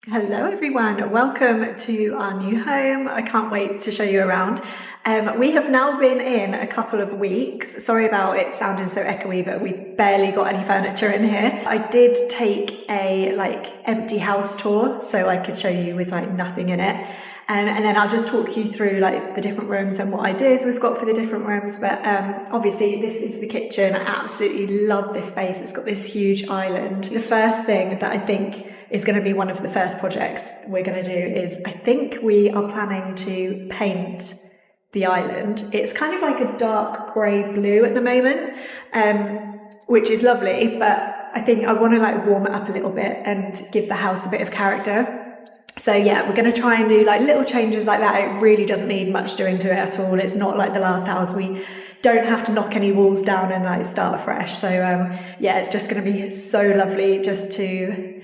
Hello everyone, welcome to our new home. I can't wait to show you around. We have now been in a couple of weeks. Sorry about it sounding so echoey, but we've barely got any furniture in here. I did take a empty house tour so I could show you with nothing in it. And then I'll just talk you through the different rooms and what ideas we've got for the different rooms. But obviously this is the kitchen. I absolutely love this space. It's got this huge island. The first thing that I think is going to be one of the first projects we're going to do is I think we are planning to paint the island. It's kind of like a dark grey blue at the moment, which is lovely, but I think I want to warm it up a little bit and give the house a bit of character. So yeah, we're going to try and do little changes like that. It really doesn't need much doing to it at all. It's not like the last house. We don't have to knock any walls down and start afresh. So yeah, it's just going to be so lovely just to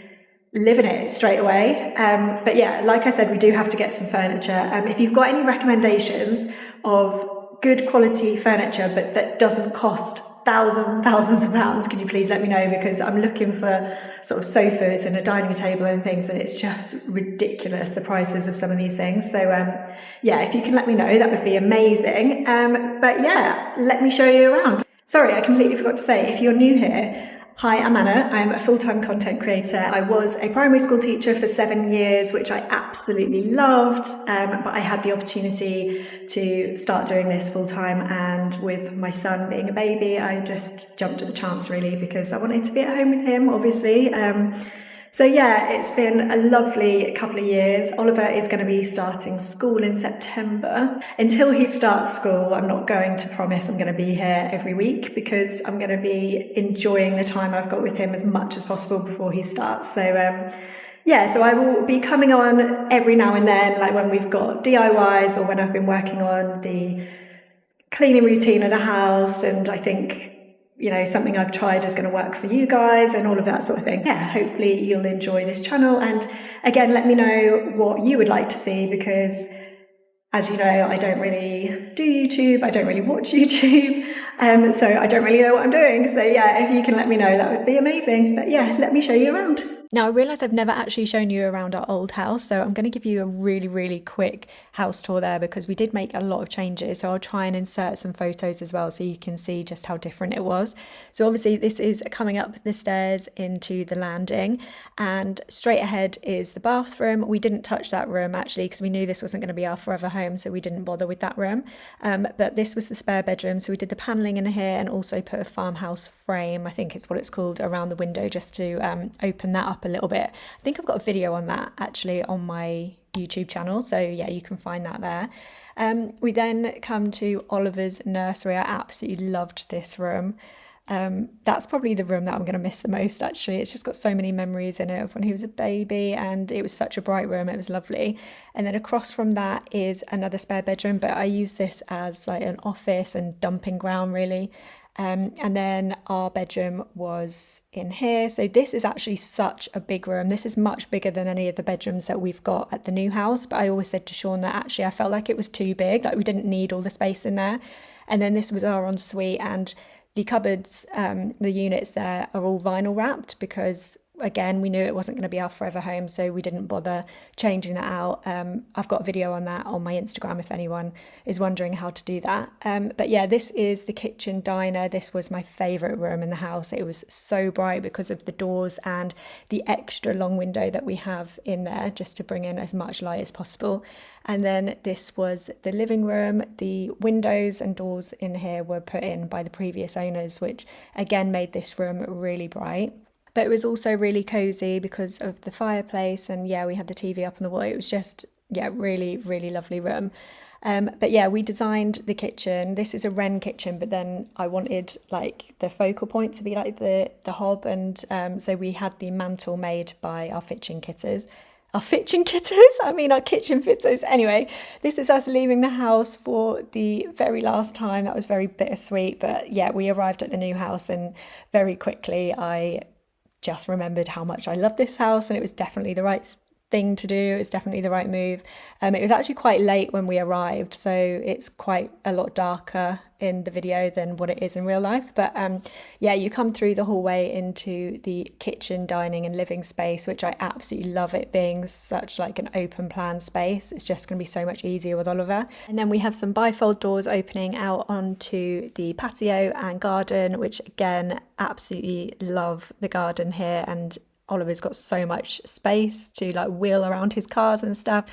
live in it straight away. But yeah, like I said, we do have to get some furniture. If you've got any recommendations of good quality furniture but that doesn't cost thousands and thousands of pounds, can you please let me know, because I'm looking for sort of sofas and a dining table and things, and it's just ridiculous the prices of some of these things. So yeah, if you can let me know, that would be amazing. But yeah, let me show you around. Sorry, I completely forgot to say, if you're new here, hi, I'm Anna. I'm a full-time content creator. I was a primary school teacher for 7 years, which I absolutely loved, but I had the opportunity to start doing this full-time, and with my son being a baby, I just jumped at the chance really because I wanted to be at home with him, obviously. So yeah, it's been a lovely couple of years. Oliver is going to be starting school in September. Until he starts school, I'm not going to promise I'm going to be here every week because I'm going to be enjoying the time I've got with him as much as possible before he starts. So yeah, so I will be coming on every now and then, when we've got DIYs or when I've been working on the cleaning routine of the house, and I think something I've tried is going to work for you guys and all of that sort of thing. Yeah, hopefully you'll enjoy this channel, and again, let me know what you would like to see, because as you know, I don't really do YouTube, I don't really watch YouTube, so I don't really know what I'm doing. So yeah, if you can let me know, that would be amazing. But yeah, let me show you around. Now, I realise I've never actually shown you around our old house, so I'm going to give you a really quick house tour there because we did make a lot of changes. So I'll try and insert some photos as well so you can see just how different it was. So obviously this is coming up the stairs into the landing, and straight ahead is the bathroom. We didn't touch that room actually because we knew this wasn't going to be our forever home, so we didn't bother with that room. But this was the spare bedroom, so we did the panelling in here and also put a farmhouse frame, I think it's what it's called, around the window just to open that up a little bit. I think I've got a video on that actually on my YouTube channel, so yeah, you can find that there. We then come to Oliver's nursery. I absolutely loved this room. That's probably the room that I'm going to miss the most actually. It's just got so many memories in it of when he was a baby, and it was such a bright room. It was lovely. And then across from that is another spare bedroom, but I use this as an office and dumping ground really. And then our bedroom was in here. So this is actually such a big room. This is much bigger than any of the bedrooms that we've got at the new house. But I always said to Sean that actually I felt like it was too big, we didn't need all the space in there. And then this was our ensuite, and the cupboards, the units there are all vinyl wrapped because again, we knew it wasn't going to be our forever home, so we didn't bother changing that out. I've got a video on that on my Instagram if anyone is wondering how to do that. But yeah, this is the kitchen diner. This was my favourite room in the house. It was so bright because of the doors and the extra long window that we have in there just to bring in as much light as possible. And then this was the living room. The windows and doors in here were put in by the previous owners, which again made this room really bright. But it was also really cosy because of the fireplace, and yeah, we had the TV up on the wall. It was just, yeah, really lovely room. But yeah, we designed the kitchen. This is a wren kitchen, but then I wanted the focal point to be the hob, and so we had the mantle made by our kitchen fitters. Our kitchen fitters. Anyway, this is us leaving the house for the very last time. That was very bittersweet, but yeah, we arrived at the new house, and very quickly I just remembered how much I loved this house, and it was definitely the right thing to do. It's definitely the right move. It was actually quite late when we arrived, so it's quite a lot darker in the video than what it is in real life. But yeah, you come through the hallway into the kitchen, dining and living space, which I absolutely love, it being such like an open plan space. It's just going to be so much easier with Oliver. And then we have some bifold doors opening out onto the patio and garden, which again, absolutely love the garden here. And Oliver's got so much space to like wheel around his cars and stuff.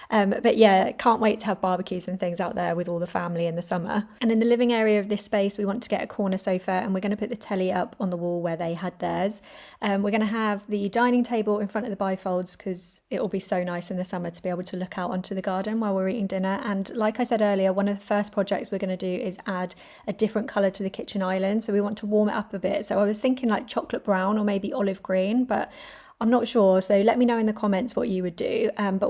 But yeah, can't wait to have barbecues and things out there with all the family in the summer. And in the living area of this space, we want to get a corner sofa, and we're going to put the telly up on the wall where they had theirs. We're going to have the dining table in front of the bifolds because it will be so nice in the summer to be able to look out onto the garden while we're eating dinner. And like I said earlier, one of the first projects we're going to do is add a different colour to the kitchen island. So we want to warm it up a bit. So I was thinking like chocolate brown or maybe olive green, but I'm not sure. So let me know in the comments what you would do. But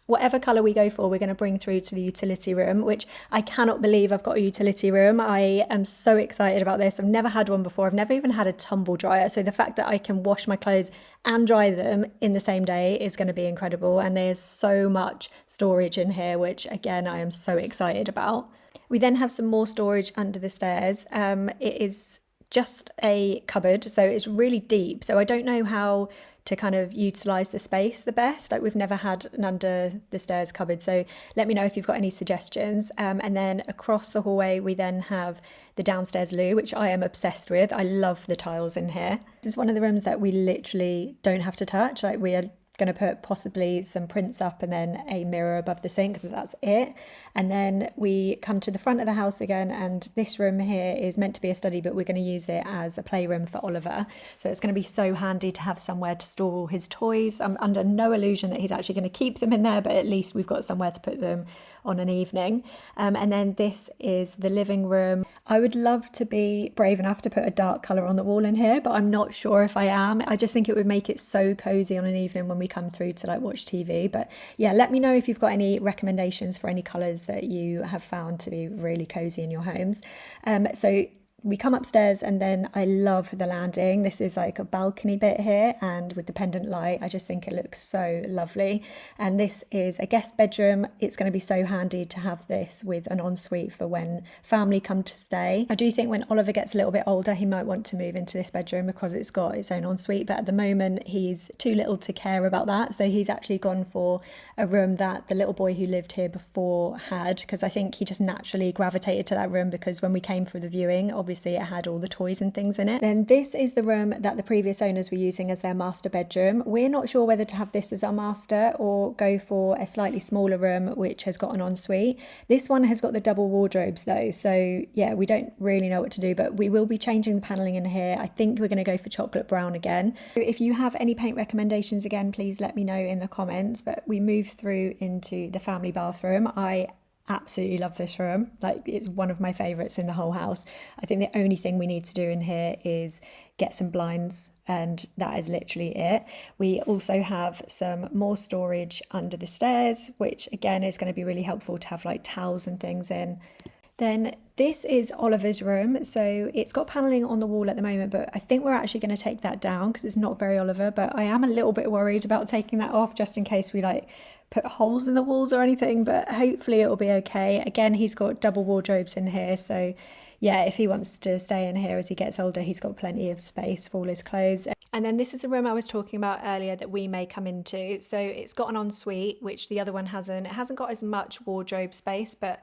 whatever colour we go for, we're going to bring through to the utility room, which I cannot believe I've got a utility room. I am so excited about this. I've never had one before. I've never even had a tumble dryer. So the fact that I can wash my clothes and dry them in the same day is going to be incredible. And there's so much storage in here, which again, I am so excited about. We then have some more storage under the stairs. It is just a cupboard, so it's really deep. So I don't know how to kind of utilize the space the best. Like, we've never had an under the stairs cupboard, so let me know if you've got any suggestions. And then across the hallway we then have the downstairs loo, which I am obsessed with. I love the tiles in here. This is one of the rooms that we literally don't have to touch. Like, we are going to put possibly some prints up and then a mirror above the sink, but that's it. And then we come to the front of the house again, and this room here is meant to be a study, but we're going to use it as a playroom for Oliver. So it's going to be so handy to have somewhere to store all his toys. I'm under no illusion that he's actually going to keep them in there, but at least we've got somewhere to put them on an evening. And then this is the living room. I would love to be brave enough to put a dark colour on the wall in here, but I'm not sure if I am. I just think it would make it so cosy on an evening when we come through to like watch TV. But yeah, let me know if you've got any recommendations for any colours that you have found to be really cosy in your homes. So we come upstairs, and then I love the landing. This is like a balcony bit here, and with the pendant light, I just think it looks so lovely. And this is a guest bedroom. It's going to be so handy to have this with an ensuite for when family come to stay. I do think when Oliver gets a little bit older, he might want to move into this bedroom because it's got its own ensuite, but at the moment he's too little to care about that. So he's actually gone for a room that the little boy who lived here before had, because I think he just naturally gravitated to that room because when we came for the viewing, obviously it had all the toys and things in it. Then this is the room that the previous owners were using as their master bedroom. We're not sure whether to have this as our master or go for a slightly smaller room which has got an ensuite. This one has got the double wardrobes though, so yeah, we don't really know what to do, but we will be changing the paneling in here. I think we're going to go for chocolate brown again. If you have any paint recommendations, again, please let me know in the comments. But we move through into the family bathroom. I absolutely love this room. Like, it's one of my favorites in the whole house. I think the only thing we need to do in here is get some blinds, and that is literally it. We also have some more storage under the stairs, which again is going to be really helpful to have like towels and things in. Then this is Oliver's room. So it's got paneling on the wall at the moment, but I think we're actually going to take that down because it's not very Oliver. But I am a little bit worried about taking that off just in case we like put holes in the walls or anything, but hopefully it'll be okay. Again, he's got double wardrobes in here, so yeah, if he wants to stay in here as he gets older, he's got plenty of space for all his clothes. And then this is the room I was talking about earlier that we may come into. So it's got an ensuite, which the other one hasn't. It hasn't got as much wardrobe space, but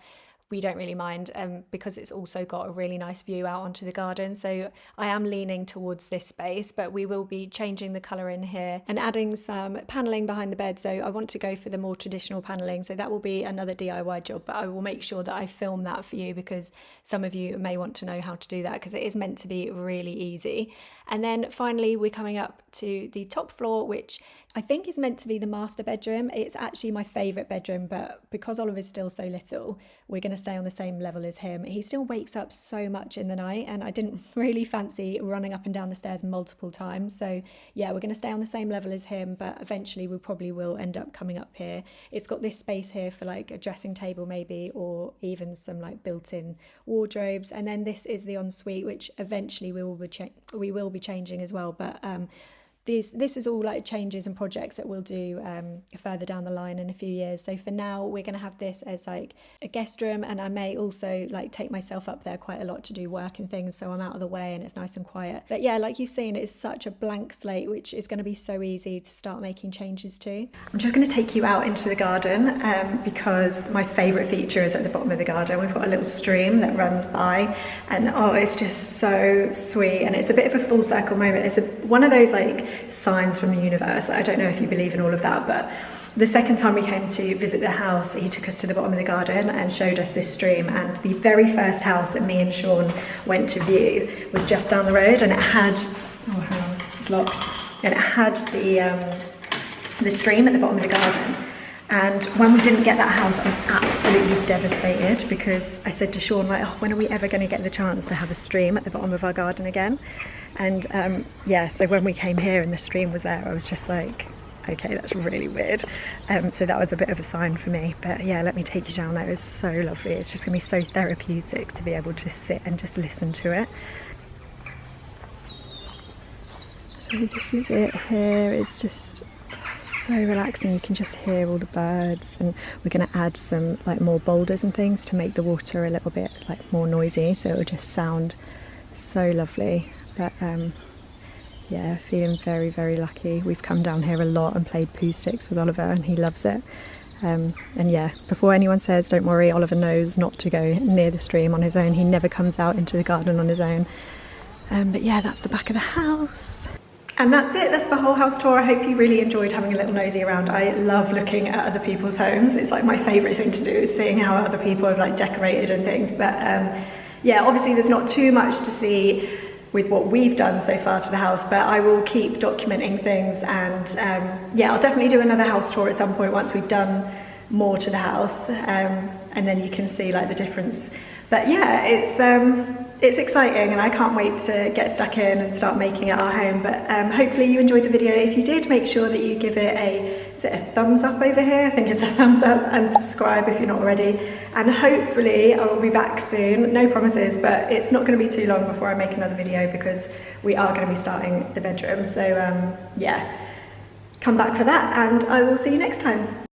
we don't really mind because it's also got a really nice view out onto the garden. So I am leaning towards this space, but we will be changing the colour in here and adding some paneling behind the bed. So I want to go for the more traditional paneling. So that will be another DIY job, but I will make sure that I film that for you because some of you may want to know how to do that because it is meant to be really easy. And then finally, we're coming up to the top floor, which I think is meant to be the master bedroom. It's actually my favourite bedroom, but because Oliver's still so little, we're going to stay on the same level as him. He still wakes up so much in the night, and I didn't really fancy running up and down the stairs multiple times. So yeah, we're going to stay on the same level as him, but eventually we probably will end up coming up here. It's got this space here for like a dressing table maybe, or even some like built-in wardrobes. And then this is the ensuite, which eventually we will be changing as well. But this is all like changes and projects that we'll do further down the line in a few years. So for now, we're going to have this as like a guest room, and I may also like take myself up there quite a lot to do work and things, so I'm out of the way and it's nice and quiet. But yeah, like you've seen, it's such a blank slate, which is going to be so easy to start making changes to. I'm just going to take you out into the garden because my favourite feature is at the bottom of the garden. We've got a little stream that runs by, and oh, it's just so sweet, and it's a bit of a full circle moment. It's one of those like signs from the universe. I don't know if you believe in all of that, but the second time we came to visit the house, he took us to the bottom of the garden and showed us this stream, and the very first house that me and Sean went to view was just down the road, and it had, oh hang on, this is locked, and it had the stream at the bottom of the garden. And when we didn't get that house, I was absolutely devastated, because I said to Sean, like, oh, when are we ever going to get the chance to have a stream at the bottom of our garden again? And yeah, so when we came here and the stream was there, I was just like, okay, that's really weird. So that was a bit of a sign for me. But yeah, let me take you down there. It was so lovely. It's just going to be so therapeutic to be able to sit and just listen to it. So this is it here. It's just so relaxing. You can just hear all the birds, and we're going to add some like more boulders and things to make the water a little bit like more noisy, so it'll just sound so lovely. But yeah, feeling very, very lucky. We've come down here a lot and played poo sticks with Oliver, and he loves it. And yeah, before anyone says, don't worry, Oliver knows not to go near the stream on his own. He never comes out into the garden on his own. But yeah, that's the back of the house. And that's it, that's the whole house tour. I hope you really enjoyed having a little nosy around. I love looking at other people's homes. It's like my favourite thing to do, is seeing how other people have like decorated and things. But yeah, obviously there's not too much to see with what we've done so far to the house, but I will keep documenting things, and yeah, I'll definitely do another house tour at some point once we've done more to the house, and then you can see like the difference. But yeah, it's exciting, and I can't wait to get stuck in and start making it our home. But hopefully you enjoyed the video. If you did, make sure that you give it is it a thumbs up over here? I think it's a thumbs up, and subscribe if you're not already. And hopefully I will be back soon. No promises, but it's not going to be too long before I make another video, because we are going to be starting the bedroom. So yeah, come back for that, and I will see you next time.